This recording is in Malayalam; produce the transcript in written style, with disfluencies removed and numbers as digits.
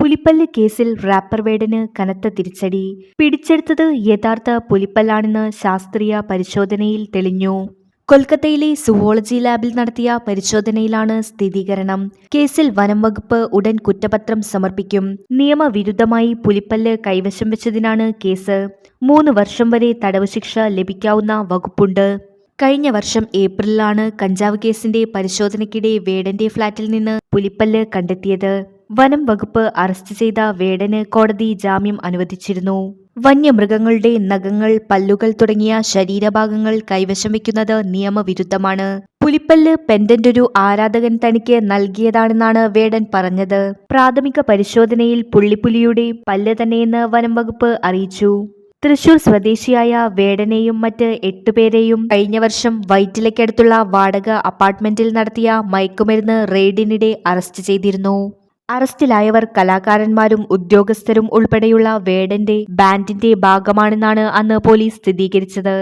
പുലിപ്പല്ല് കേസിൽ റാപ്പർ വേടന് കനത്ത തിരിച്ചടി. പിടിച്ചെടുത്തത് യഥാർത്ഥ പുലിപ്പല്ലാണെന്ന് ശാസ്ത്രീയ പരിശോധനയിൽ തെളിഞ്ഞു. കൊൽക്കത്തയിലെ സുവോളജി ലാബിൽ നടത്തിയ പരിശോധനയിലാണ് സ്ഥിരീകരണം. കേസിൽ വനം വകുപ്പ് ഉടൻ കുറ്റപത്രം സമർപ്പിക്കും. നിയമവിരുദ്ധമായി പുലിപ്പല്ല് കൈവശം വെച്ചതിനാണ് കേസ്. 3 വർഷം വരെ തടവ് ശിക്ഷ ലഭിക്കാവുന്ന വകുപ്പുണ്ട്. കഴിഞ്ഞ വർഷം ഏപ്രിലിലാണ് കഞ്ചാവ് കേസിന്റെ പരിശോധനയ്ക്കിടെ വേടന്റെ ഫ്ളാറ്റിൽ നിന്ന് പുലിപ്പല്ല് കണ്ടെത്തിയത്. വനം വകുപ്പ് അറസ്റ്റ് ചെയ്ത വേടന് കോടതി ജാമ്യം അനുവദിച്ചിരുന്നു. വന്യമൃഗങ്ങളുടെ നഖങ്ങൾ, പല്ലുകൾ തുടങ്ങിയ ശരീരഭാഗങ്ങൾ കൈവശം വയ്ക്കുന്നത് നിയമവിരുദ്ധമാണ്. പുലിപ്പല്ല് പെൻഡന്റ് ഒരു ആരാധകൻ തനിക്ക് നൽകിയതാണെന്നാണ് വേടൻ പറഞ്ഞത്. പ്രാഥമിക പരിശോധനയിൽ പുള്ളിപ്പുലിയുടെ പല്ല് തന്നെയെന്ന് വനം വകുപ്പ് അറിയിച്ചു. തൃശൂർ സ്വദേശിയായ വേടനെയും മറ്റ് 8 പേരെയും കഴിഞ്ഞ വർഷം വൈറ്റിലയ്ക്കടുത്തുള്ള വാടക അപ്പാർട്ട്മെന്റിൽ നടത്തിയ മയക്കുമരുന്ന് റെയ്ഡിനിടെ അറസ്റ്റ് ചെയ്തിരുന്നു. അറസ്റ്റിലായവർ കലാകാരന്മാരും ഉദ്യോഗസ്ഥരും ഉൾപ്പെടെയുള്ള വേടന്റെ ബാൻഡിന്റെ ഭാഗമാണെന്നാണ് അന്ന് പോലീസ് സ്ഥിരീകരിച്ചത്.